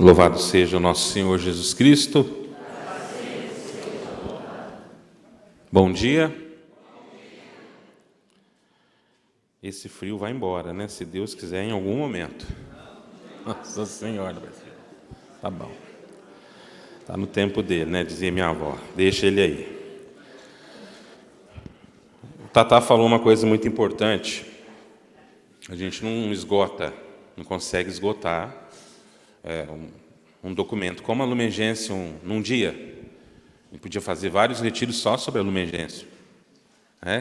Louvado seja o nosso Senhor Jesus Cristo. Bom dia. Esse frio vai embora, né? Se Deus quiser, em algum momento. Nossa Senhora, tá bom. Tá no tempo dele, né? Dizia minha avó. Deixa ele aí. O Tatá falou uma coisa muito importante. A gente não esgota, não consegue esgotar um documento. Como a Lumen Gentium, num dia, a gente podia fazer vários retiros só sobre a Lumen Gentium.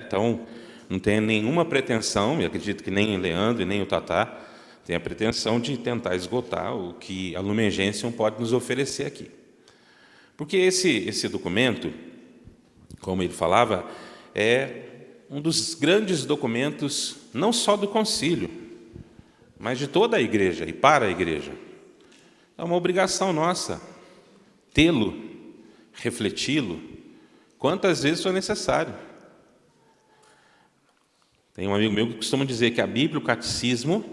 Então, não tenho nenhuma pretensão, e acredito que nem o Leandro e nem o Tatá tem a pretensão de tentar esgotar o que a Lumen Gentium pode nos oferecer aqui. Porque esse documento, como ele falava, é um dos grandes documentos, não só do concílio, mas de toda a igreja e para a igreja. É uma obrigação nossa tê-lo, refleti-lo, quantas vezes for necessário. Tem um amigo meu que costuma dizer que a Bíblia, o Catecismo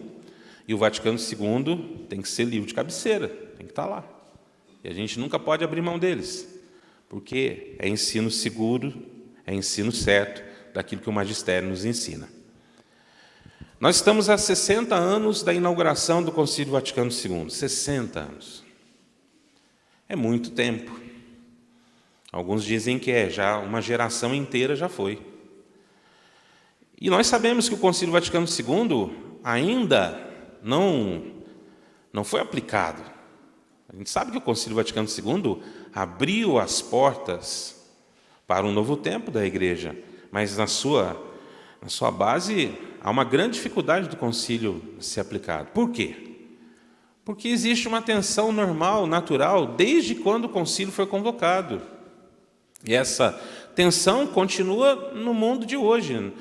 e o Vaticano II tem que ser livro de cabeceira, tem que estar lá. E a gente nunca pode abrir mão deles, porque é ensino seguro, é ensino certo daquilo que o magistério nos ensina. Nós estamos há 60 anos da inauguração do Concílio Vaticano II. 60 anos. É muito tempo. Alguns dizem que já uma geração inteira já foi. E nós sabemos que o Concílio Vaticano II ainda não foi aplicado. A gente sabe que o Concílio Vaticano II abriu as portas para um novo tempo da Igreja, mas na sua base há uma grande dificuldade do concílio ser aplicado. Por quê? Porque existe uma tensão normal, natural, desde quando o concílio foi convocado. E essa tensão continua no mundo de hoje,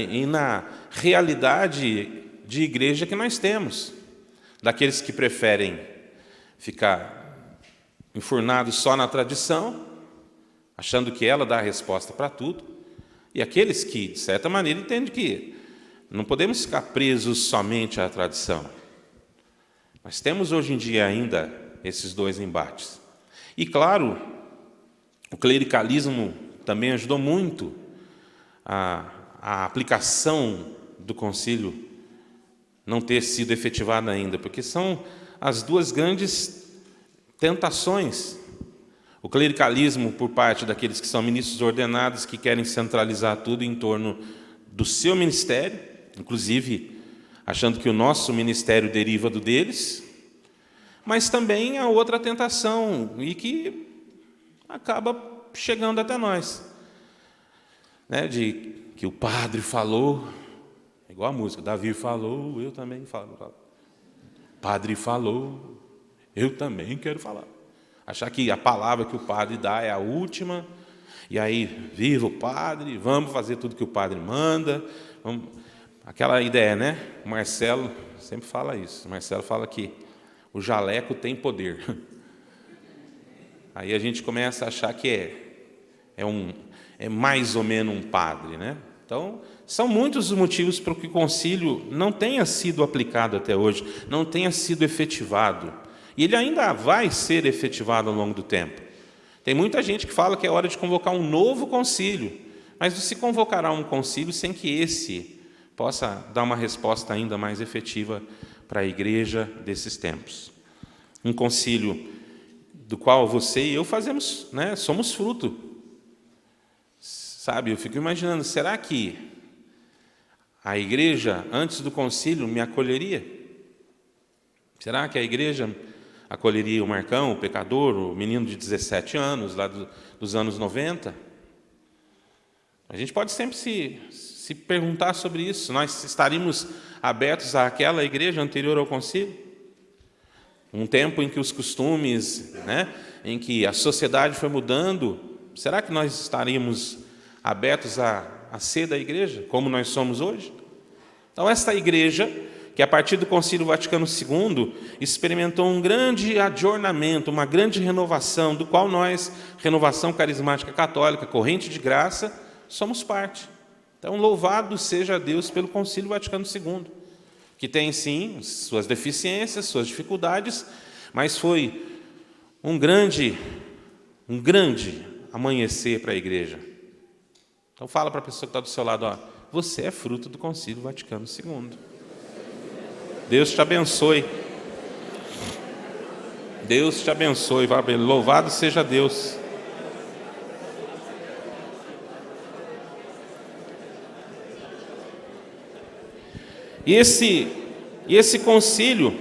e na realidade de igreja que nós temos. Daqueles que preferem ficar enfurnados só na tradição, achando que ela dá a resposta para tudo, e aqueles que, de certa maneira, entendem que não podemos ficar presos somente à tradição. Nós temos hoje em dia ainda esses dois embates. E, claro, o clericalismo também ajudou muito a aplicação do concílio não ter sido efetivada ainda, porque são as duas grandes tentações. O clericalismo por parte daqueles que são ministros ordenados, que querem centralizar tudo em torno do seu ministério, inclusive achando que o nosso ministério deriva do deles, mas também a outra tentação, e que acaba chegando até nós, de que o padre falou, igual a música, Davi falou, eu também falo. Padre falou, eu também quero falar. Achar que a palavra que o padre dá é a última, e aí, viva o padre, vamos fazer tudo que o padre manda. Aquela ideia, né? O Marcelo sempre fala isso. O Marcelo fala que o jaleco tem poder. Aí a gente começa a achar que é mais ou menos um padre, né? Então, são muitos os motivos para que o concílio não tenha sido aplicado até hoje, não tenha sido efetivado. E ele ainda vai ser efetivado ao longo do tempo. Tem muita gente que fala que é hora de convocar um novo concílio, mas não se convocará um concílio sem que esse possa dar uma resposta ainda mais efetiva para a igreja desses tempos. Um concílio do qual você e eu fazemos, somos fruto. Sabe, eu fico imaginando, será que a igreja, antes do concílio, me acolheria? Será que a igreja acolheria o Marcão, o pecador, o menino de 17 anos, lá dos anos 90? A gente pode sempre se perguntar sobre isso. Nós estaríamos abertos àquela igreja anterior ao concílio? Um tempo em que os costumes, em que a sociedade foi mudando, será que nós estaríamos abertos a ser da igreja, como nós somos hoje? Então, esta igreja, que a partir do Concílio Vaticano II, experimentou um grande adornamento, uma grande renovação, do qual nós, Renovação Carismática Católica, Corrente de Graça, somos parte. Então, louvado seja Deus pelo Concílio Vaticano II, que tem, sim, suas deficiências, suas dificuldades, Mas foi um grande amanhecer para a igreja. Então fala para a pessoa que está do seu lado, ó, você é fruto do Concílio Vaticano II. Deus te abençoe. Deus te abençoe. Louvado seja Deus. E esse concílio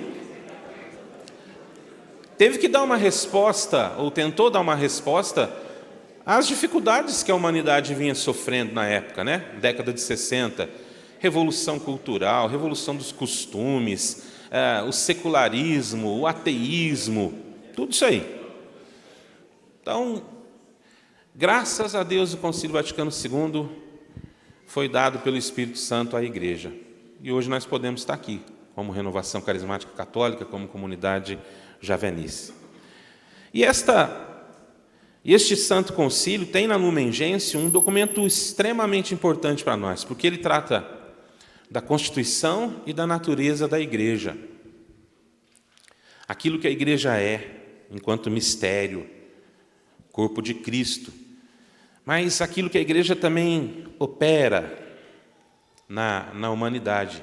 teve que dar uma resposta, ou tentou dar uma resposta, às dificuldades que a humanidade vinha sofrendo na época, né? Década de 60, revolução cultural, revolução dos costumes, o secularismo, o ateísmo, tudo isso aí. Então, graças a Deus, o Concílio Vaticano II foi dado pelo Espírito Santo à Igreja. E hoje nós podemos estar aqui, como Renovação Carismática Católica, como comunidade javenice. E este Santo Concílio tem na Lumen Gentium um documento extremamente importante para nós, porque ele trata da constituição e da natureza da Igreja. Aquilo que a Igreja é, enquanto mistério, corpo de Cristo, mas aquilo que a Igreja também opera na humanidade.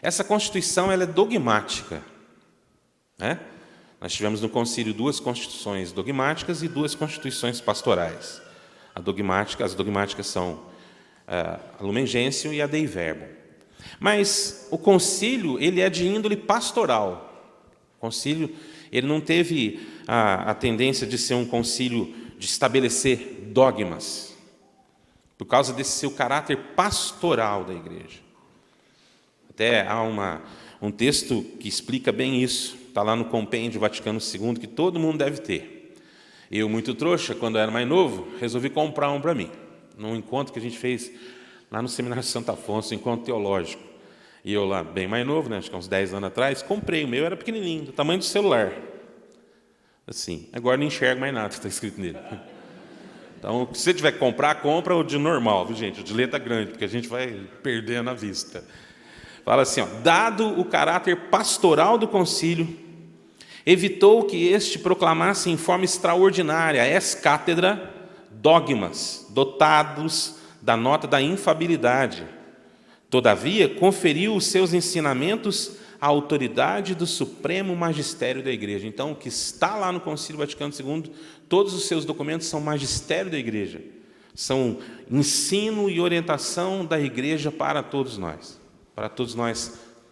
Essa Constituição ela é dogmática, né? Nós tivemos no concílio 2 constituições dogmáticas e 2 constituições pastorais. As dogmáticas são a Lumen Gentium e a Dei Verbum. Mas o concílio ele é de índole pastoral. O concílio ele não teve a tendência de ser um concílio de estabelecer dogmas, por causa desse seu caráter pastoral da igreja. Até há um texto que explica bem isso, está lá no Compêndio Vaticano II, que todo mundo deve ter. Eu, muito trouxa, quando eu era mais novo, resolvi comprar um para mim, num encontro que a gente fez lá no Seminário Santo Afonso, um encontro teológico. E eu lá, bem mais novo, né, acho que há uns 10 anos atrás, comprei o meu, era pequenininho, do tamanho do celular. Assim, agora não enxergo mais nada que está escrito nele. Então, se você tiver que comprar, compra o de normal, viu, gente? O de letra grande, porque a gente vai perdendo a vista. Fala assim, ó, dado o caráter pastoral do concílio, evitou que este proclamasse em forma extraordinária, ex cátedra, dogmas, dotados da nota da infabilidade. Todavia, conferiu os seus ensinamentos à autoridade do supremo magistério da Igreja. Então, o que está lá no Concílio Vaticano II, todos os seus documentos são magistério da Igreja. São ensino e orientação da Igreja para todos nós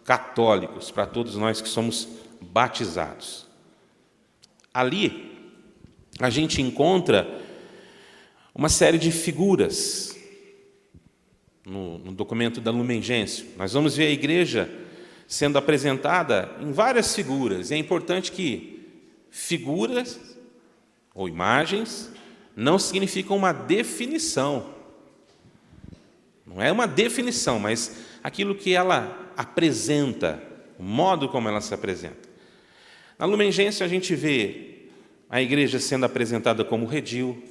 católicos, para todos nós que somos batizados. Ali, a gente encontra uma série de figuras no documento da Lumen Gentium. Nós vamos ver a Igreja sendo apresentada em várias figuras. E é importante que figuras ou imagens não significam uma definição. Não é uma definição, mas aquilo que ela apresenta, o modo como ela se apresenta. Na Lumen Gentium a gente vê a igreja sendo apresentada como redil,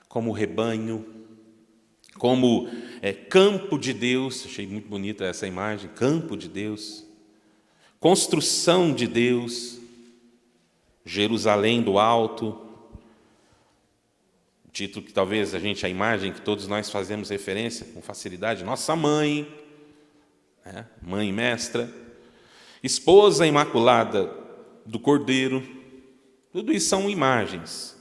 como rebanho, como campo de Deus. Achei muito bonita essa imagem, campo de Deus, construção de Deus, Jerusalém do alto, título que talvez a imagem que todos nós fazemos referência com facilidade, nossa mãe, né? Mãe mestra, esposa imaculada do Cordeiro, tudo isso são imagens.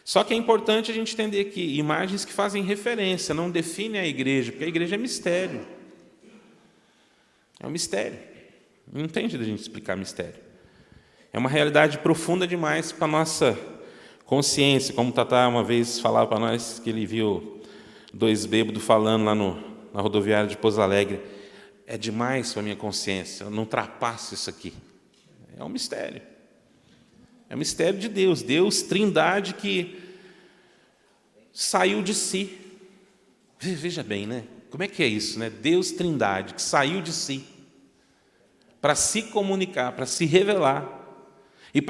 Só que é importante a gente entender que imagens que fazem referência, não definem a igreja, porque a igreja é mistério. É um mistério. Não tem jeito de a gente explicar mistério. É uma realidade profunda demais para a nossa consciência, como o Tatá uma vez falava para nós, que ele viu 2 bêbados falando lá na rodoviária de Pouso Alegre. É demais para a minha consciência, eu não ultrapasso isso aqui. É um mistério. É um mistério de Deus, Deus Trindade que saiu de si. Veja bem, né? Como é que é isso, né? Deus Trindade que saiu de si para se comunicar, para se revelar. E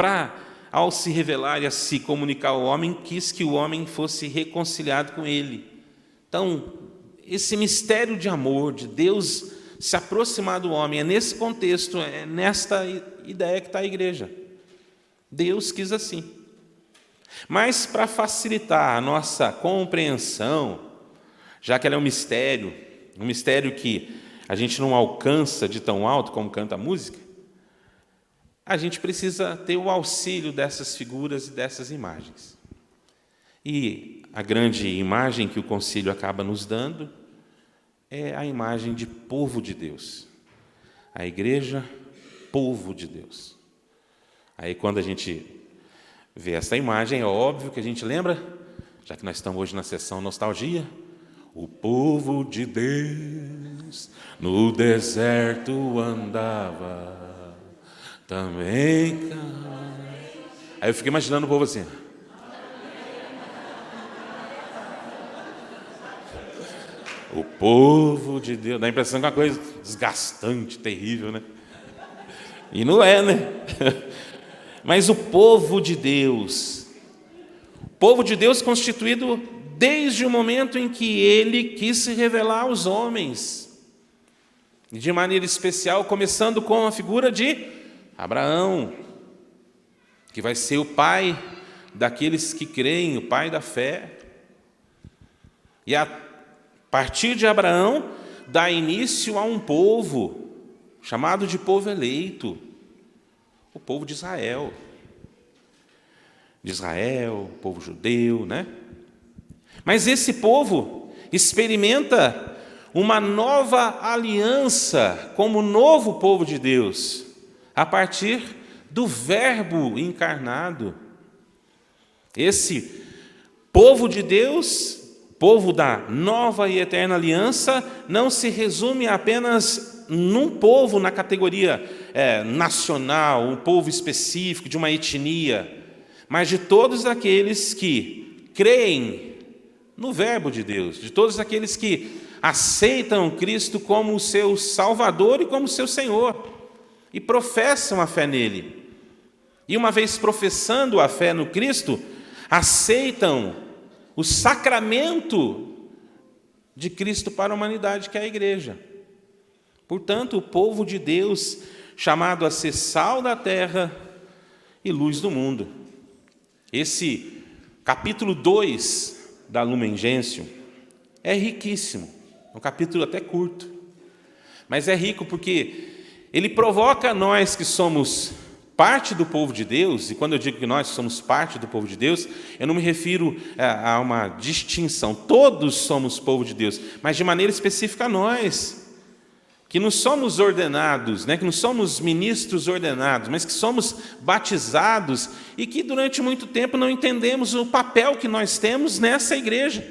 ao se revelar e a se comunicar ao homem, quis que o homem fosse reconciliado com ele. Então, esse mistério de amor, de Deus se aproximar do homem. É nesse contexto, é nesta ideia que está a igreja. Deus quis assim. Mas para facilitar a nossa compreensão, já que ela é um mistério que a gente não alcança de tão alto como canta a música, a gente precisa ter o auxílio dessas figuras e dessas imagens. E a grande imagem que o concílio acaba nos dando é a imagem de povo de Deus. A igreja, povo de Deus. Aí quando a gente vê essa imagem, é óbvio que a gente lembra, já que nós estamos hoje na sessão nostalgia, o povo de Deus no deserto andava, também. Aí eu fiquei imaginando o povo assim. O povo de Deus, dá a impressão que é uma coisa desgastante, terrível, né? E não é, né? Mas o povo de Deus constituído desde o momento em que ele quis se revelar aos homens, e de maneira especial, começando com a figura de Abraão, que vai ser o pai daqueles que creem, o pai da fé. E a partir de Abraão, dá início a um povo chamado de povo eleito, o povo de Israel. O povo judeu, né? Mas esse povo experimenta uma nova aliança como novo povo de Deus, a partir do Verbo encarnado. Esse povo de Deus, povo da nova e eterna aliança, não se resume apenas num povo na categoria nacional, um povo específico, de uma etnia, mas de todos aqueles que creem no Verbo de Deus, de todos aqueles que aceitam Cristo como o seu Salvador e como seu Senhor, e professam a fé nele. E uma vez professando a fé no Cristo, aceitam o sacramento de Cristo para a humanidade, que é a igreja. Portanto, o povo de Deus, chamado a ser sal da terra e luz do mundo. Esse capítulo 2 da Lumen Gentium é riquíssimo, é um capítulo até curto, mas é rico porque ele provoca nós que somos parte do povo de Deus, e quando eu digo que nós somos parte do povo de Deus, eu não me refiro a uma distinção, todos somos povo de Deus, mas de maneira específica a nós, que não somos ordenados, que não somos ministros ordenados, mas que somos batizados e que durante muito tempo não entendemos o papel que nós temos nessa igreja.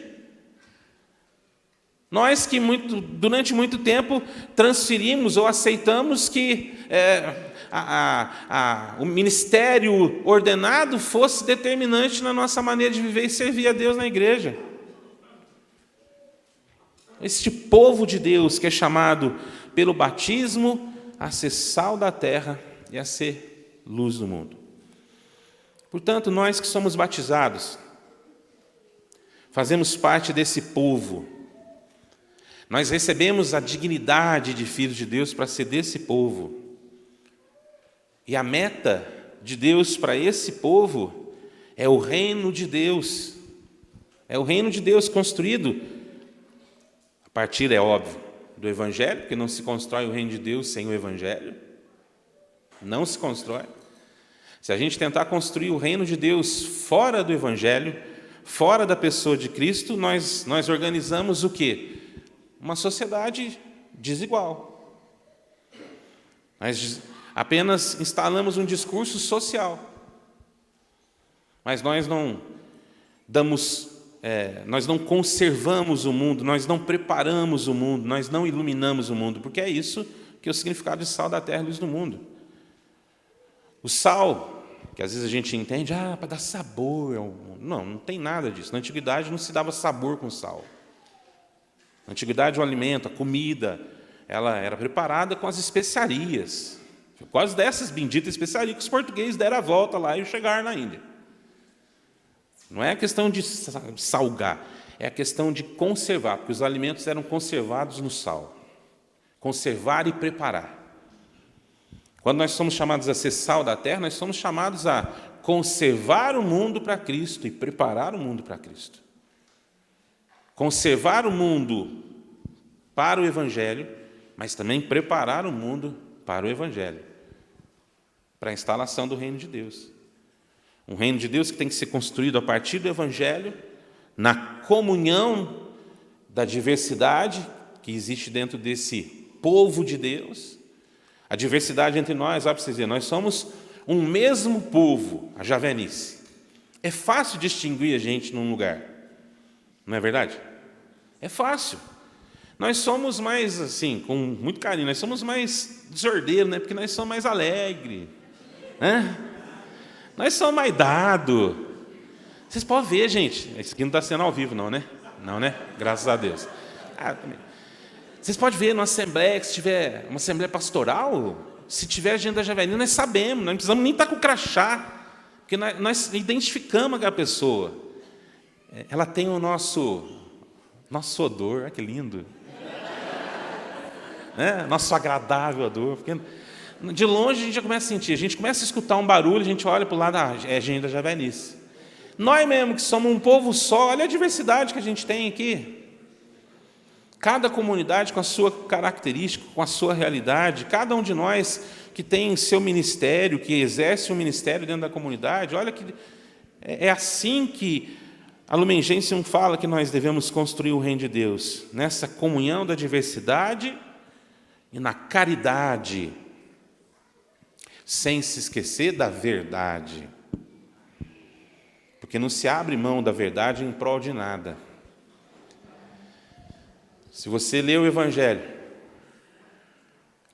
Nós que durante muito tempo transferimos ou aceitamos que o ministério ordenado fosse determinante na nossa maneira de viver e servir a Deus na igreja. Este povo de Deus que é chamado pelo batismo a ser sal da terra e a ser luz do mundo. Portanto, nós que somos batizados, fazemos parte desse povo. Nós recebemos a dignidade de filhos de Deus para ser desse povo. E a meta de Deus para esse povo é o reino de Deus. É o reino de Deus construído a partir, é óbvio, do Evangelho, porque não se constrói o reino de Deus sem o Evangelho. Não se constrói. Se a gente tentar construir o reino de Deus fora do Evangelho, fora da pessoa de Cristo, nós organizamos o quê? Uma sociedade desigual. Nós apenas instalamos um discurso social. Mas nós não conservamos o mundo, nós não preparamos o mundo, nós não iluminamos o mundo, porque é isso que é o significado de sal da terra e luz do mundo. O sal, que às vezes a gente entende, para dar sabor ao mundo. Não tem nada disso. Na antiguidade não se dava sabor com sal. Na antiguidade o alimento, a comida, ela era preparada com as especiarias. Por causa dessas benditas especiarias que os portugueses deram a volta lá e chegaram na Índia. Não é a questão de salgar, é a questão de conservar, porque os alimentos eram conservados no sal. conservar e preparar. Quando nós somos chamados a ser sal da terra, nós somos chamados a conservar o mundo para Cristo e preparar o mundo para Cristo. Conservar o mundo para o Evangelho, mas também preparar o mundo para o Evangelho, para a instalação do reino de Deus. Um reino de Deus que tem que ser construído a partir do Evangelho, na comunhão da diversidade que existe dentro desse povo de Deus. A diversidade entre nós, olha para vocês verem, nós somos um mesmo povo, a javenice. É fácil distinguir a gente num lugar, não é verdade? É fácil. Nós somos mais, assim, com muito carinho, nós somos mais desordeiros, né? Porque nós somos mais alegres, né? Nós somos mais dados. Vocês podem ver, gente. Isso aqui não está sendo ao vivo, não, né? Não, né? Graças a Deus. Vocês podem ver numa assembleia, que se tiver uma assembleia pastoral, se tiver agenda javelina, nós sabemos, nós não precisamos nem estar com o crachá, porque nós identificamos aquela pessoa. Ela tem o nosso odor, olha que lindo. Nosso agradável odor. Porque de longe a gente já começa a sentir, a gente começa a escutar um barulho, a gente olha para o lado, é agenda javenice. Nós mesmo, que somos um povo só, olha a diversidade que a gente tem aqui. Cada comunidade com a sua característica, com a sua realidade, cada um de nós que tem seu ministério, que exerce um ministério dentro da comunidade, olha que é assim que a Lumen Gentium fala que nós devemos construir o reino de Deus, nessa comunhão da diversidade e na caridade, sem se esquecer da verdade. Porque não se abre mão da verdade em prol de nada. Se você lê o Evangelho,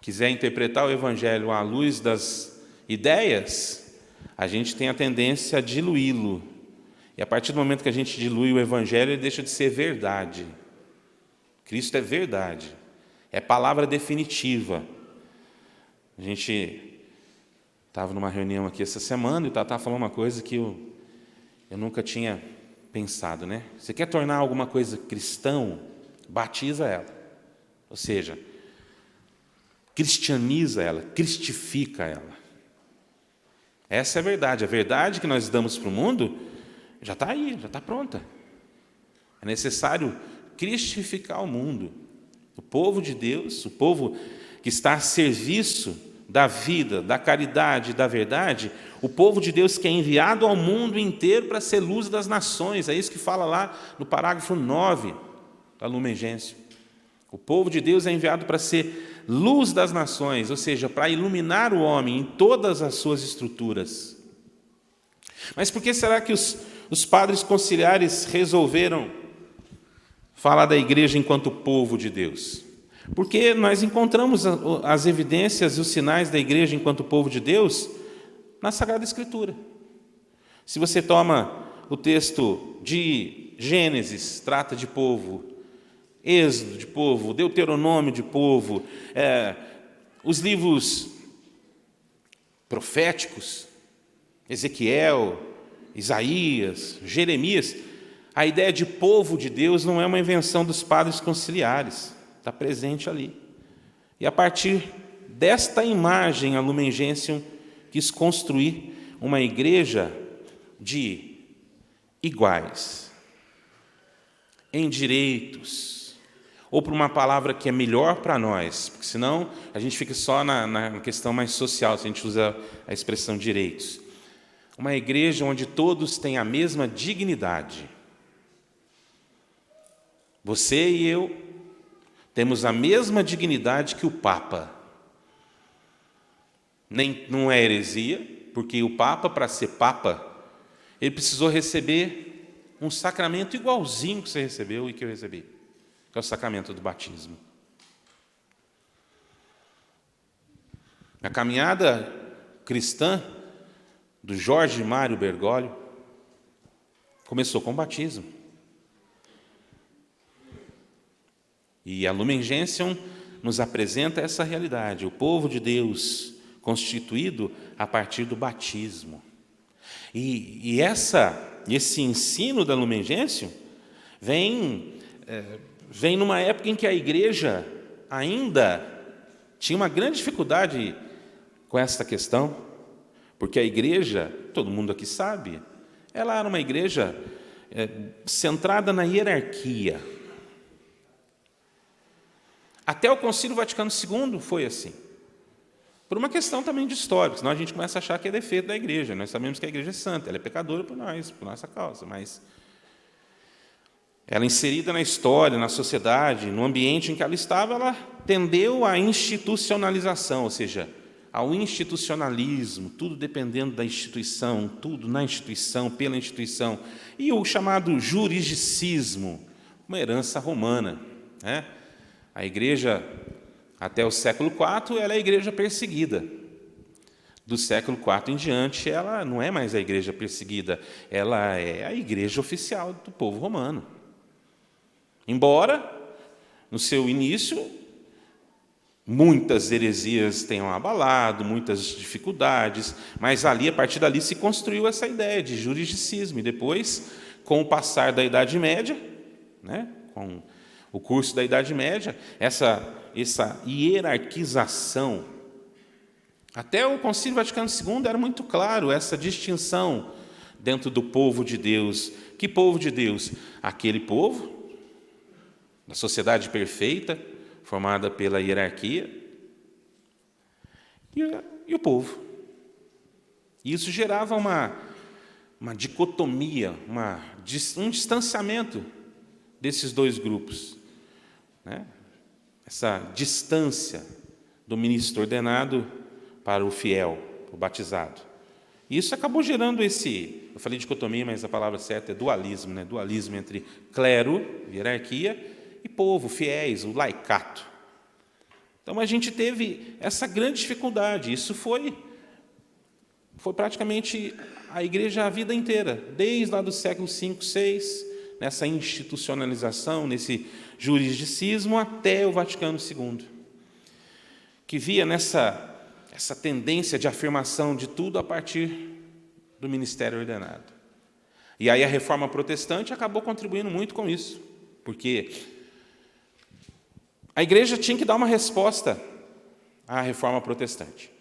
quiser interpretar o Evangelho à luz das ideias, a gente tem a tendência a diluí-lo. E a partir do momento que a gente dilui o Evangelho, ele deixa de ser verdade. Cristo é verdade. É palavra definitiva. A gente estava numa reunião aqui essa semana e o Tatá falou uma coisa que eu nunca tinha pensado, né? Você quer tornar alguma coisa cristão? Batiza ela. Ou seja, cristianiza ela, cristifica ela. Essa é a verdade. A verdade que nós damos para o mundo já está aí, já está pronta. É necessário cristificar o mundo. O povo de Deus, o povo que está a serviço da vida, da caridade, da verdade, o povo de Deus que é enviado ao mundo inteiro para ser luz das nações. É isso que fala lá no parágrafo 9 da Lumen Gentium. O povo de Deus é enviado para ser luz das nações, ou seja, para iluminar o homem em todas as suas estruturas. Mas por que será que os padres conciliares resolveram falar da igreja enquanto povo de Deus? Porque nós encontramos as evidências e os sinais da igreja enquanto povo de Deus na Sagrada Escritura. Se você toma o texto de Gênesis, trata de povo, Êxodo de povo, Deuteronômio de povo, os livros proféticos, Ezequiel, Isaías, Jeremias, a ideia de povo de Deus não é uma invenção dos padres conciliares, está presente ali. E a partir desta imagem, a Lumen Gentium quis construir uma igreja de iguais, em direitos, ou por uma palavra que é melhor para nós, porque senão a gente fica só na questão mais social, se a gente usa a expressão direitos. Uma igreja onde todos têm a mesma dignidade. Você e eu temos a mesma dignidade que o Papa. Não é heresia, porque o Papa, para ser Papa, ele precisou receber um sacramento igualzinho que você recebeu e que eu recebi, que é o sacramento do batismo. A caminhada cristã do Jorge Mário Bergoglio começou com o batismo. E a Lumen Gentium nos apresenta essa realidade, o povo de Deus constituído a partir do batismo. E esse ensino da Lumen Gentium vem numa época em que a igreja ainda tinha uma grande dificuldade com essa questão, porque a igreja, todo mundo aqui sabe, ela era uma igreja centrada na hierarquia. Até o Concílio Vaticano II foi assim. Por uma questão também de história, senão a gente começa a achar que é defeito da igreja. Nós sabemos que a igreja é santa, ela é pecadora por nós, por nossa causa, mas ela inserida na história, na sociedade, no ambiente em que ela estava, ela tendeu à institucionalização, ou seja, ao institucionalismo, tudo dependendo da instituição, tudo na instituição, pela instituição, e o chamado juridicismo, uma herança romana, né? A igreja, até o século IV, ela é a igreja perseguida. Do século IV em diante, ela não é mais a igreja perseguida, ela é a igreja oficial do povo romano. Embora, no seu início, muitas heresias tenham abalado, muitas dificuldades, mas ali, a partir dali, se construiu essa ideia de juridicismo. E depois, com o passar da Idade Média, né, com o curso da Idade Média, essa hierarquização. Até o Concílio Vaticano II era muito claro essa distinção dentro do povo de Deus. Que povo de Deus? Aquele povo da sociedade perfeita, formada pela hierarquia, e o povo. E isso gerava uma dicotomia, um distanciamento desses dois grupos, né? Essa distância do ministro ordenado para o fiel, o batizado. E isso acabou gerando eu falei dicotomia, mas a palavra certa é dualismo, né? Dualismo entre clero, hierarquia, e povo, fiéis, o laicato. Então a gente teve essa grande dificuldade. Isso foi praticamente a igreja a vida inteira, desde lá do século V, VI, nessa institucionalização, nesse juridicismo, até o Vaticano II, que via essa tendência de afirmação de tudo a partir do ministério ordenado. E aí a reforma protestante acabou contribuindo muito com isso, porque a igreja tinha que dar uma resposta à reforma protestante,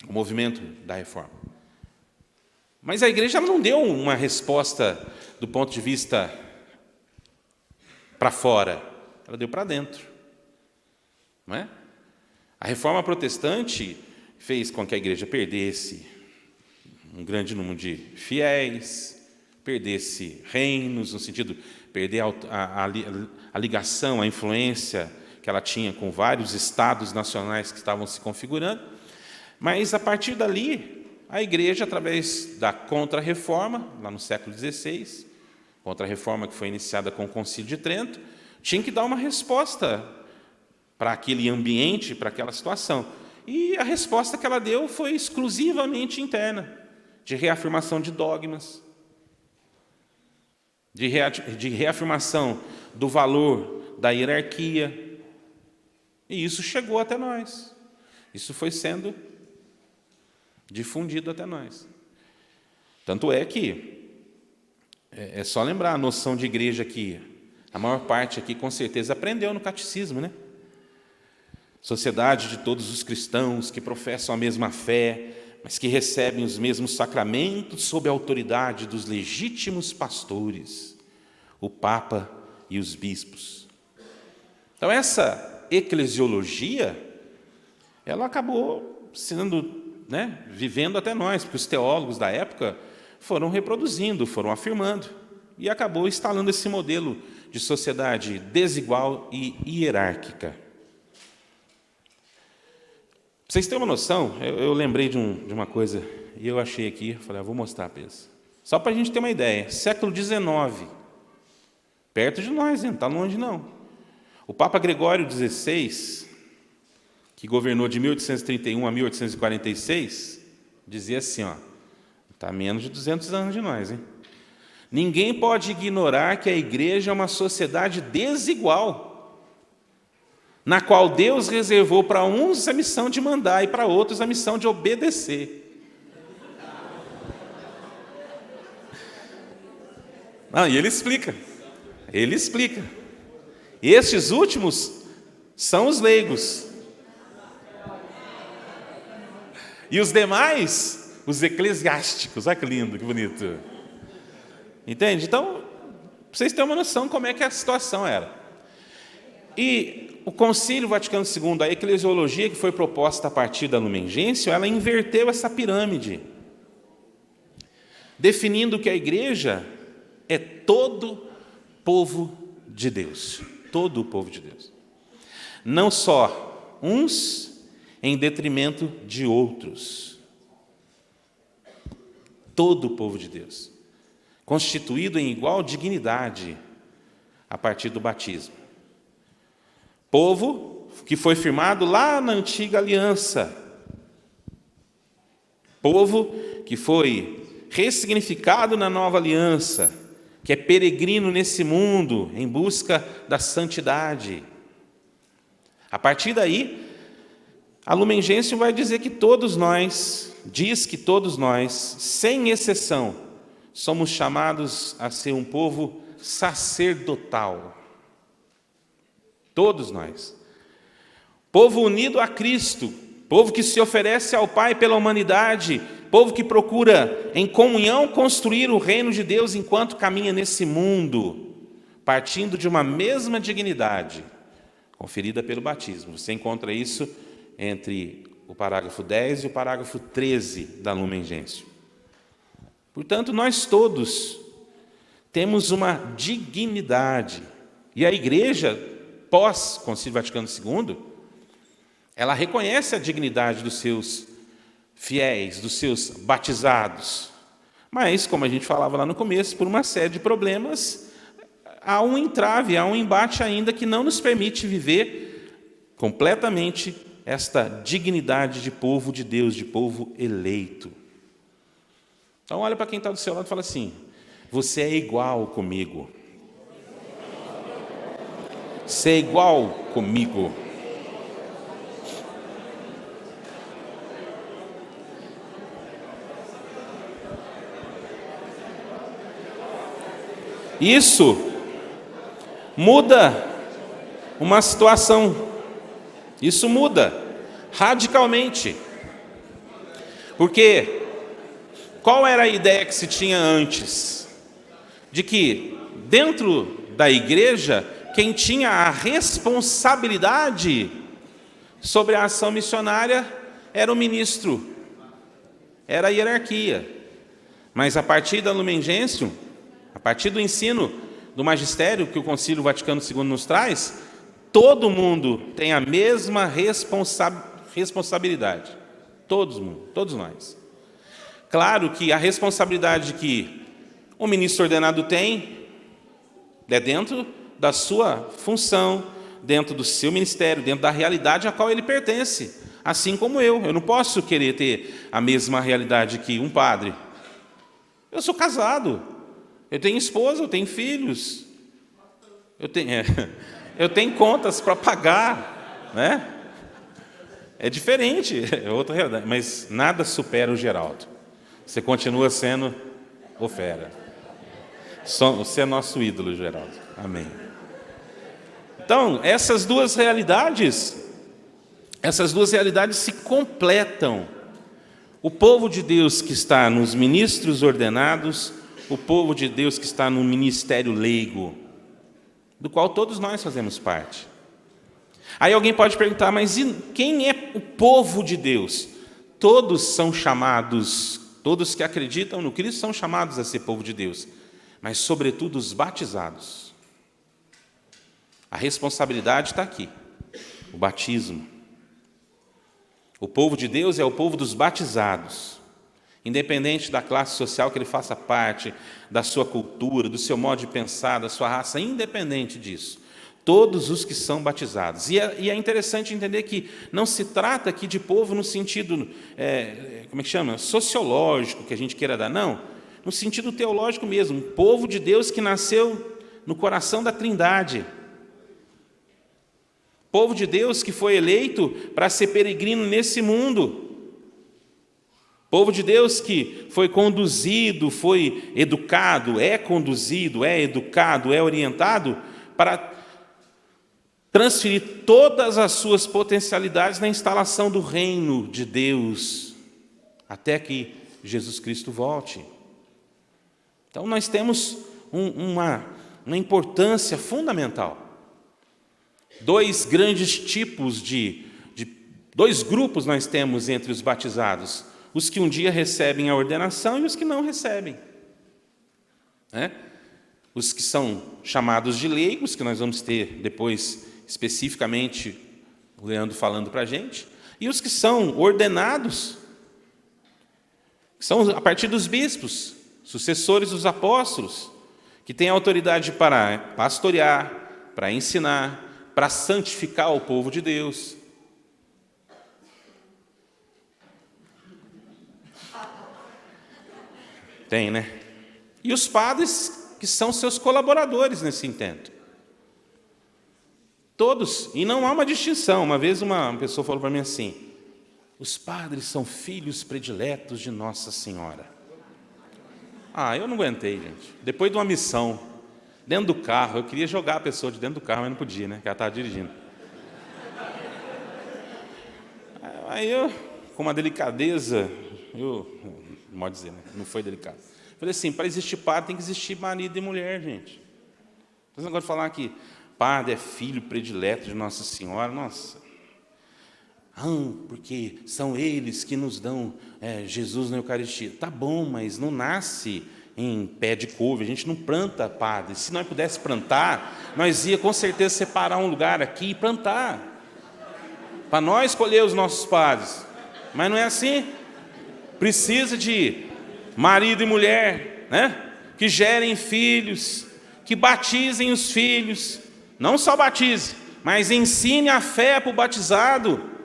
o movimento da reforma. Mas a igreja não deu uma resposta do ponto de vista para fora, ela deu para dentro. Não é? A reforma protestante fez com que a igreja perdesse um grande número de fiéis, perdesse reinos, no sentido de perder a ligação, a influência que ela tinha com vários estados nacionais que estavam se configurando. Mas, a partir dali, a igreja, através da Contra-Reforma, lá no século XVI, Contra-Reforma que foi iniciada com o Concílio de Trento, tinha que dar uma resposta para aquele ambiente, para aquela situação. E a resposta que ela deu foi exclusivamente interna, de reafirmação de dogmas, de reafirmação do valor da hierarquia. E isso chegou até nós. Isso foi sendo difundido até nós. Tanto é que é só lembrar a noção de igreja que a maior parte aqui com certeza aprendeu no catecismo, né? Sociedade de todos os cristãos que professam a mesma fé, mas que recebem os mesmos sacramentos sob a autoridade dos legítimos pastores, o Papa e os bispos. Então, essa eclesiologia, ela acabou sendo, vivendo até nós, porque os teólogos da época foram reproduzindo, foram afirmando, e acabou instalando esse modelo de sociedade desigual e hierárquica. Para vocês terem uma noção, eu lembrei de uma coisa, e eu achei aqui, falei, vou mostrar para eles. Só para a gente ter uma ideia, século XIX, perto de nós, não está longe não. O Papa Gregório XVI, que governou de 1831 a 1846, dizia assim, está a menos de 200 anos de nós, hein? Ninguém pode ignorar que a igreja é uma sociedade desigual, na qual Deus reservou para uns a missão de mandar e para outros a missão de obedecer. E ele explica. Estes últimos são os leigos, E os demais, os eclesiásticos. Olha que lindo, que bonito. Entende? Então, vocês têm uma noção como é que a situação era. E o Concílio Vaticano II, a eclesiologia que foi proposta a partir da Lumen Gentium, ela inverteu essa pirâmide, definindo que a igreja é todo povo de Deus. Todo o povo de Deus. Não só uns em detrimento de outros. Todo o povo de Deus. Constituído em igual dignidade a partir do batismo. Povo que foi firmado lá na antiga aliança. Povo que foi ressignificado na nova aliança, que é peregrino nesse mundo em busca da santidade. A partir daí, a Lumen Gentium vai dizer que todos nós, sem exceção, somos chamados a ser um povo sacerdotal. Todos nós. Povo unido a Cristo, povo que se oferece ao Pai pela humanidade, povo que procura, em comunhão, construir o reino de Deus enquanto caminha nesse mundo, partindo de uma mesma dignidade, conferida pelo batismo. Você encontra isso entre o parágrafo 10 e o parágrafo 13 da Lumen Gentium. Portanto, nós todos temos uma dignidade. E a igreja, pós-Concílio Vaticano II, ela reconhece a dignidade dos seus fiéis, dos seus batizados. Mas, como a gente falava lá no começo, por uma série de problemas, há um entrave, há um embate ainda que não nos permite viver completamente esta dignidade de povo de Deus, de povo eleito. Então, olha para quem está do seu lado e fala assim: você é igual comigo. Você é igual comigo. Isso muda uma situação. Isso muda radicalmente. Porque qual era a ideia que se tinha antes? De que dentro da igreja, quem tinha a responsabilidade sobre a ação missionária era o ministro, era a hierarquia. Mas a partir da Lumen Gentium, a partir do ensino do magistério que o Concílio Vaticano II nos traz, todo mundo tem a mesma responsabilidade. Todos nós. Claro que a responsabilidade que o ministro ordenado tem é dentro da sua função, dentro do seu ministério, dentro da realidade a qual ele pertence. Assim como eu não posso querer ter a mesma realidade que um padre. Eu sou casado, eu tenho esposa, eu tenho filhos, eu tenho contas para pagar, né? É diferente, é outra realidade, mas nada supera o Geraldo. Você continua sendo o fera. Você é nosso ídolo, Geraldo. Amém. Então, essas duas realidades se completam. O povo de Deus que está nos ministros ordenados, o povo de Deus que está no ministério leigo, do qual todos nós fazemos parte. Aí alguém pode perguntar, mas quem é o povo de Deus? Todos são chamados, todos que acreditam no Cristo são chamados a ser povo de Deus, mas sobretudo os batizados. A responsabilidade está aqui, o batismo. O povo de Deus é o povo dos batizados, independente da classe social que ele faça parte, da sua cultura, do seu modo de pensar, da sua raça, independente disso. Todos os que são batizados. E é interessante entender que não se trata aqui de povo no sentido, sociológico, que a gente queira dar, não. No sentido teológico mesmo, um povo de Deus que nasceu no coração da Trindade. Povo de Deus que foi eleito para ser peregrino nesse mundo. Povo de Deus que foi conduzido, foi educado, é conduzido, é educado, é orientado para transferir todas as suas potencialidades na instalação do reino de Deus até que Jesus Cristo volte. Então, nós temos uma importância fundamental. Dois grandes tipos dois grupos nós temos entre os batizados: os que um dia recebem a ordenação e os que não recebem. Os que são chamados de leigos, que nós vamos ter depois especificamente o Leandro falando para a gente, e os que são ordenados, que são a partir dos bispos, sucessores dos apóstolos, que têm autoridade para pastorear, para ensinar, para santificar o povo de Deus. Tem, né? E os padres, que são seus colaboradores nesse intento. Todos, e não há uma distinção. Uma vez uma pessoa falou para mim assim: os padres são filhos prediletos de Nossa Senhora. Eu não aguentei, gente. Depois de uma missão, dentro do carro, eu queria jogar a pessoa de dentro do carro, mas não podia, né? Porque ela estava dirigindo. Aí eu, com uma delicadeza, não pode dizer, né? Não foi delicado. Falei assim: para existir padre tem que existir marido e mulher, gente. Esse negócio de falar que padre é filho predileto de Nossa Senhora, nossa. Porque são eles que nos dão Jesus na Eucaristia. Tá bom, mas não nasce em pé de couve, a gente não planta padre. Se nós pudesse plantar, nós ia com certeza separar um lugar aqui e plantar, para nós escolher os nossos padres. Mas não é assim. Precisa de marido e mulher, né? Que gerem filhos, que batizem os filhos. Não só batize, mas ensine a fé para o batizado.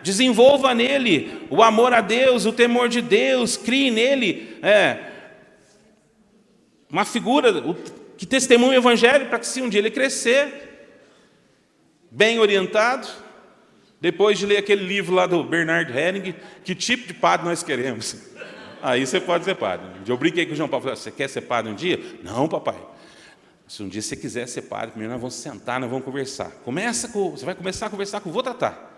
Desenvolva nele o amor a Deus, o temor de Deus, crie nele uma figura que testemunhe o Evangelho, para que se um dia ele crescer, bem orientado, depois de ler aquele livro lá do Bernard Henning, que tipo de padre nós queremos? Aí você pode ser padre. Eu brinquei com o João Paulo, falei: você quer ser padre um dia? Não, papai. Se um dia você quiser ser padre, primeiro nós vamos sentar, nós vamos conversar. Você vai começar a conversar com o vô Tatá.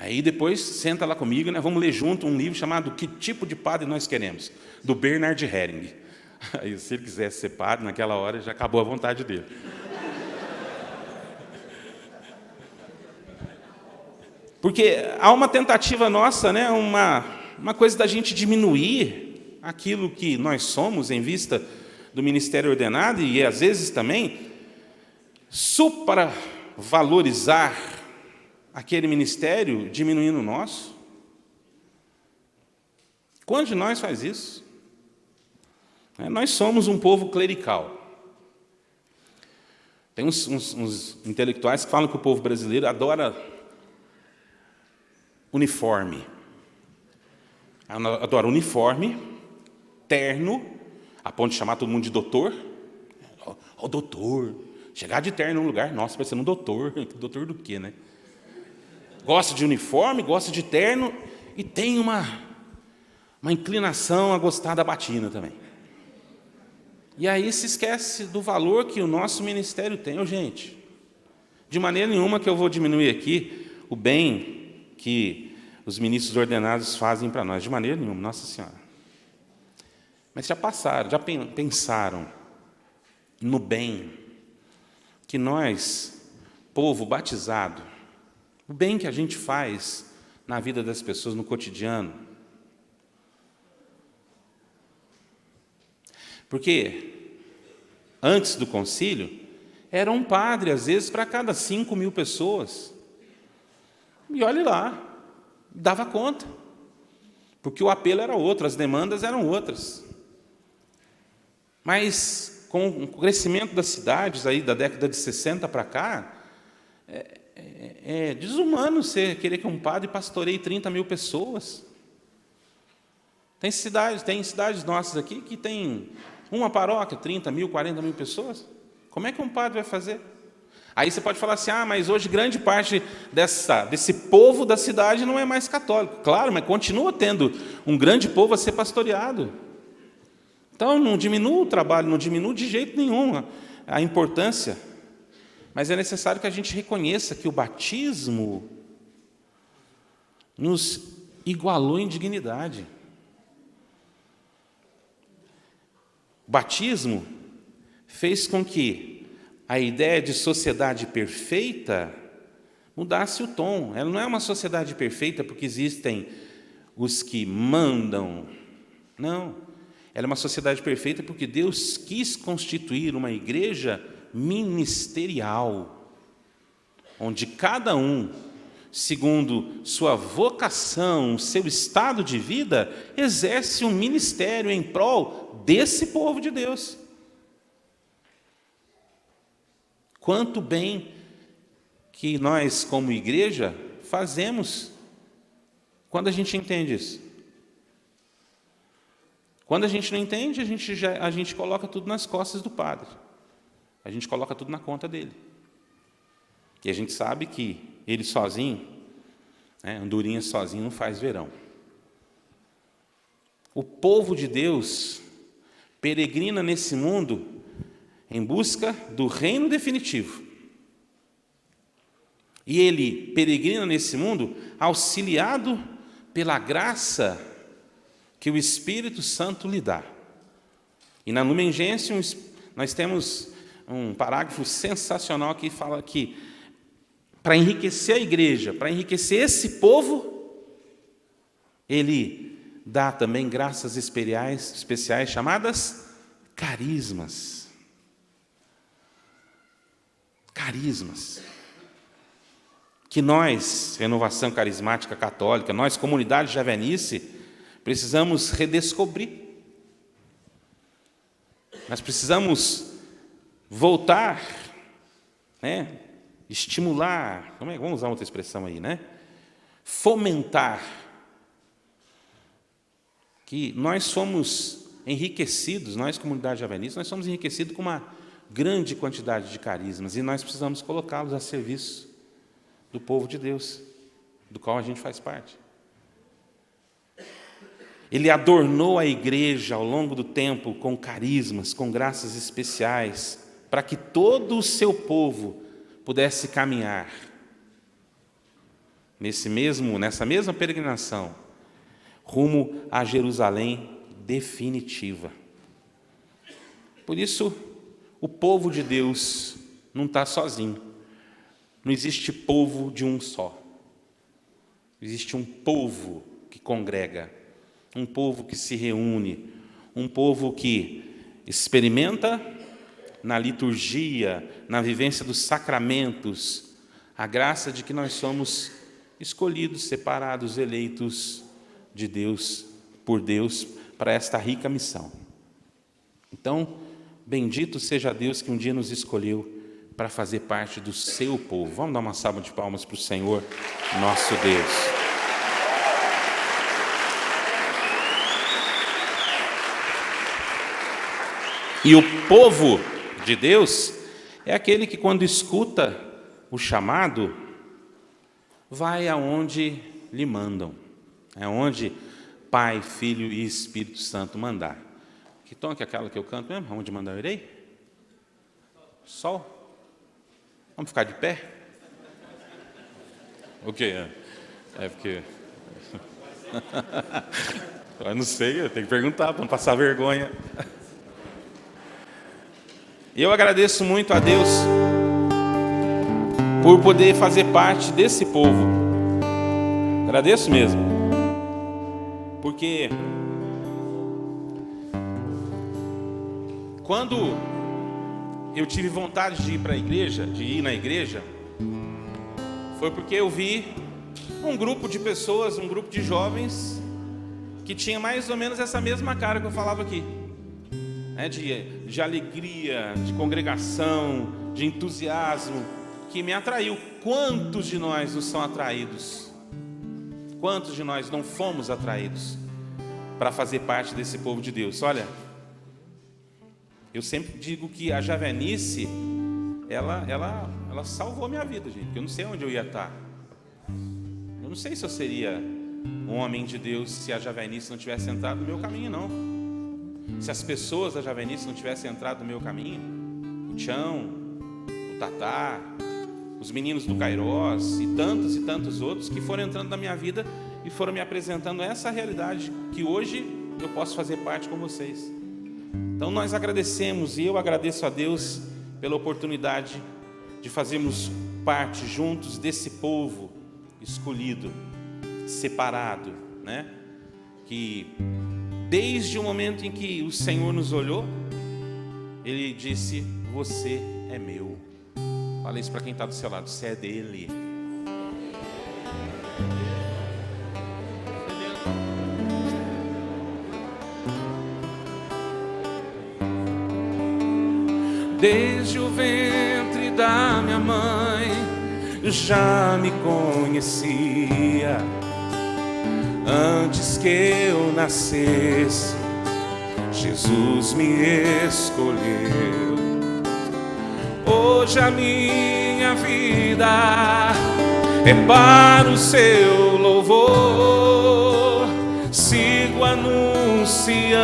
Aí depois senta lá comigo, né? Vamos ler junto um livro chamado Que Tipo de Padre Nós Queremos, do Bernard Henning. Aí, se ele quisesse ser padre, naquela hora já acabou a vontade dele. Porque há uma tentativa nossa, né? Uma coisa da gente diminuir aquilo que nós somos em vista do ministério ordenado, e às vezes também supravalorizar aquele ministério, diminuindo o nosso. Quantos de nós faz isso? Nós somos um povo clerical. Tem uns intelectuais que falam que o povo brasileiro adora uniforme. Adora uniforme, terno, a ponto de chamar todo mundo de doutor. Ó, doutor. Chegar de terno num lugar, nossa, vai ser um doutor. Doutor do quê, né? Gosta de uniforme, gosta de terno e tem uma inclinação a gostar da batina também. E aí se esquece do valor que o nosso ministério tem. Gente, de maneira nenhuma que eu vou diminuir aqui o bem que os ministros ordenados fazem para nós, de maneira nenhuma, Nossa Senhora. Mas já pensaram no bem que nós, povo batizado, o bem que a gente faz na vida das pessoas, no cotidiano? Porque antes do concílio, era um padre, às vezes, para cada 5.000 pessoas. E olhe lá, dava conta. Porque o apelo era outro, as demandas eram outras. Mas, com o crescimento das cidades, aí, da década de 60 para cá, é desumano você querer que um padre pastoreie 30.000 pessoas. Tem cidades nossas aqui que tem uma paróquia, 30.000, 40.000 pessoas. Como é que um padre vai fazer? Aí você pode falar assim: mas hoje grande parte desse povo da cidade não é mais católico. Claro, mas continua tendo um grande povo a ser pastoreado. Então não diminua o trabalho, não diminua de jeito nenhum a importância. Mas é necessário que a gente reconheça que o batismo nos igualou em dignidade. O batismo fez com que a ideia de sociedade perfeita mudasse o tom. Ela não é uma sociedade perfeita porque existem os que mandam. Não. Ela é uma sociedade perfeita porque Deus quis constituir uma igreja ministerial, onde cada um, segundo sua vocação, seu estado de vida, exerce um ministério em prol desse povo de Deus. Quanto bem que nós, como igreja, fazemos quando a gente entende isso. Quando a gente não entende, a gente coloca tudo nas costas do padre. A gente coloca tudo na conta dele. E a gente sabe que ele sozinho, andorinha sozinho não faz verão. O povo de Deus peregrina nesse mundo em busca do reino definitivo. E ele peregrina nesse mundo auxiliado pela graça que o Espírito Santo lhe dá. E na Lumen Gentium nós temos um parágrafo sensacional que fala que para enriquecer a igreja, para enriquecer esse povo, ele dá também graças especiais chamadas carismas. Carismas. Que nós, Renovação Carismática Católica, nós, comunidade javenice, precisamos redescobrir. Nós precisamos voltar, estimular, vamos usar outra expressão aí, fomentar, que nós somos enriquecidos, nós, comunidade javenice, nós somos enriquecidos com uma grande quantidade de carismas e nós precisamos colocá-los a serviço do povo de Deus, do qual a gente faz parte. Ele adornou a igreja ao longo do tempo com carismas, com graças especiais, para que todo o seu povo pudesse caminhar nessa mesma peregrinação, rumo a Jerusalém definitiva. Por isso, o povo de Deus não está sozinho. Não existe povo de um só. Existe um povo que congrega, um povo que se reúne, um povo que experimenta na liturgia, na vivência dos sacramentos, a graça de que nós somos escolhidos, separados, eleitos de Deus, por Deus, para esta rica missão. Então, bendito seja Deus que um dia nos escolheu para fazer parte do seu povo. Vamos dar uma salva de palmas para o Senhor, nosso Deus. E o povo de Deus é aquele que, quando escuta o chamado, vai aonde lhe mandam, é onde Pai, Filho e Espírito Santo mandar. Que tom que é aquela que eu canto mesmo? Aonde mandar eu irei? Sol? Vamos ficar de pé? O quê? Porque... eu não sei, eu tenho que perguntar para não passar vergonha. Eu agradeço muito a Deus por poder fazer parte desse povo. Agradeço mesmo. Porque quando eu tive vontade de ir na igreja, foi porque eu vi um grupo de pessoas, um grupo de jovens que tinha mais ou menos essa mesma cara que eu falava aqui, de alegria, de congregação, de entusiasmo, que me atraiu. Quantos de nós não são atraídos? Quantos de nós não fomos atraídos para fazer parte desse povo de Deus? Olha, eu sempre digo que a javenice, ela salvou a minha vida, gente, porque eu não sei onde eu ia estar. Eu não sei se eu seria um homem de Deus se a javenice não tivesse entrado no meu caminho, não. Se as pessoas da javenice não tivessem entrado no meu caminho, o Tião, o Tatá, os meninos do Cairós e tantos outros que foram entrando na minha vida e foram me apresentando essa realidade que hoje eu posso fazer parte com vocês. Então nós agradecemos, e eu agradeço a Deus pela oportunidade de fazermos parte juntos desse povo escolhido, separado, né? Que desde o momento em que o Senhor nos olhou, Ele disse: você é meu. Fala isso para quem está do seu lado: você é dele. Desde o ventre da minha mãe já me conhecia. Antes que eu nascesse, Jesus me escolheu. Hoje a minha vida é para o seu louvor. Sigo anunciando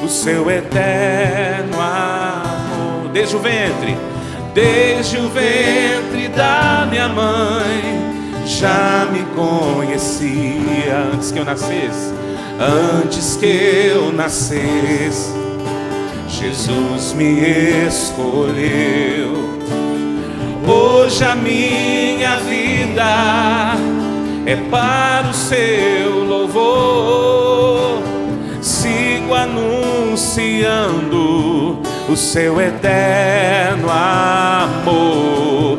o seu eterno amor. Desde o ventre da minha mãe já me conhecia. Antes que eu nascesse, Jesus me escolheu. Hoje a minha vida é para o seu louvor. Sigo anunciando o seu eterno amor.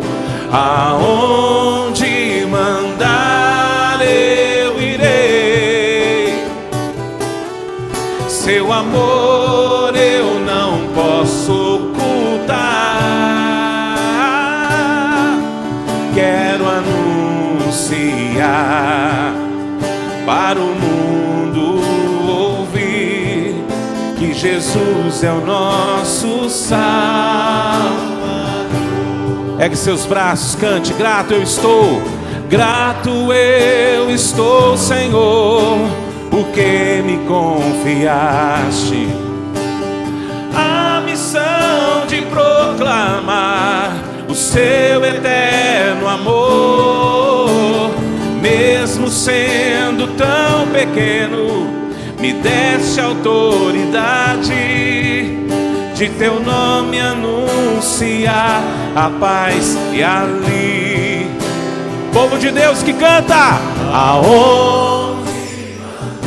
Aonde mandar eu irei, seu amor eu não posso ocultar. Quero anunciar para o mundo ouvir que Jesus é o nosso Salvador. Ergue seus braços, cante: grato eu estou, Senhor, porque me confiaste a missão de proclamar o seu eterno amor. Mesmo sendo tão pequeno, me deste autoridade de teu nome anunciar a paz e ali. Povo de Deus que canta: aonde mandar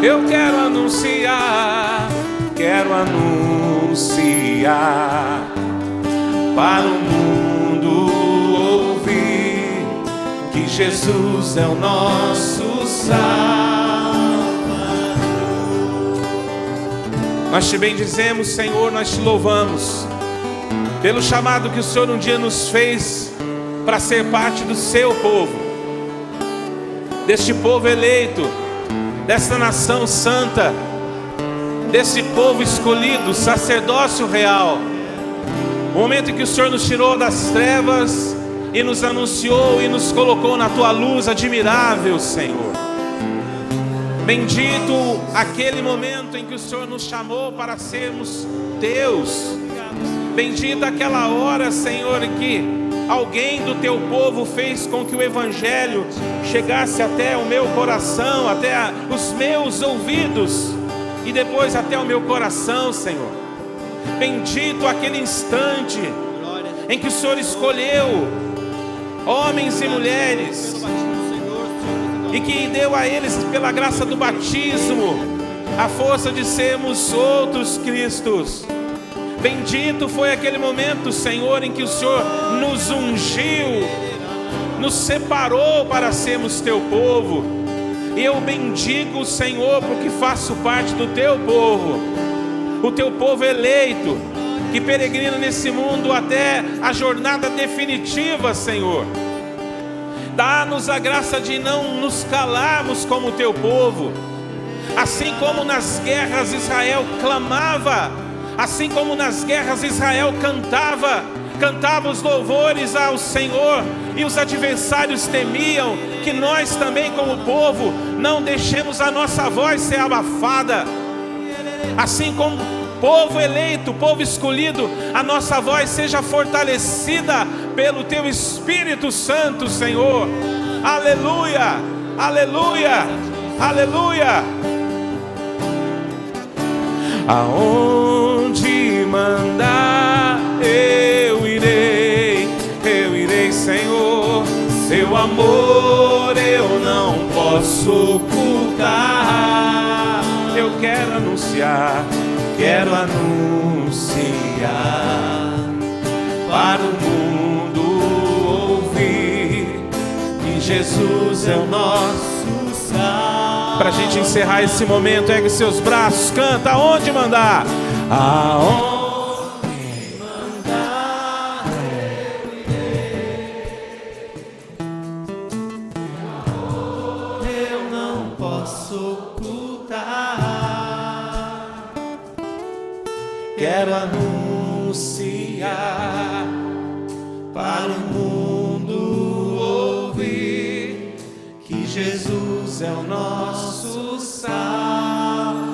eu quero anunciar para o mundo ouvir que Jesus é o nosso Salvador. Nós te bendizemos, Senhor, nós te louvamos pelo chamado que o Senhor um dia nos fez para ser parte do seu povo, deste povo eleito, desta nação santa, desse povo escolhido, sacerdócio real. O momento em que o Senhor nos tirou das trevas e nos anunciou e nos colocou na tua luz admirável, Senhor. Bendito aquele momento em que o Senhor nos chamou para sermos teus. Bendita aquela hora, Senhor, em que alguém do teu povo fez com que o Evangelho chegasse até o meu coração, até os meus ouvidos e depois até o meu coração, Senhor. Bendito aquele instante em que o Senhor escolheu homens e mulheres e que deu a eles, pela graça do batismo, a força de sermos outros Cristos. Bendito foi aquele momento, Senhor, em que o Senhor nos ungiu, nos separou para sermos teu povo. E eu bendigo o Senhor porque faço parte do teu povo, o teu povo eleito, que peregrina nesse mundo até a jornada definitiva, Senhor. Dá-nos a graça de não nos calarmos como o teu povo. Assim como nas guerras Israel clamava, assim como nas guerras Israel cantava os louvores ao Senhor, e os adversários temiam, que nós também como povo não deixemos a nossa voz ser abafada, assim como povo eleito, povo escolhido, a nossa voz seja fortalecida pelo Teu Espírito Santo, Senhor. Aleluia, aleluia, aleluia. Aonde mandar eu irei, Senhor. Seu amor eu não posso ocultar. Eu quero anunciar para o mundo ouvir que Jesus é o nosso salvo. Para a gente encerrar esse momento, ergue seus braços, canta. Aonde mandar? Aonde mandar eu irei. Eu não posso ocultar. Quero anunciar para o mundo ouvir que Jesus é o nosso salvo.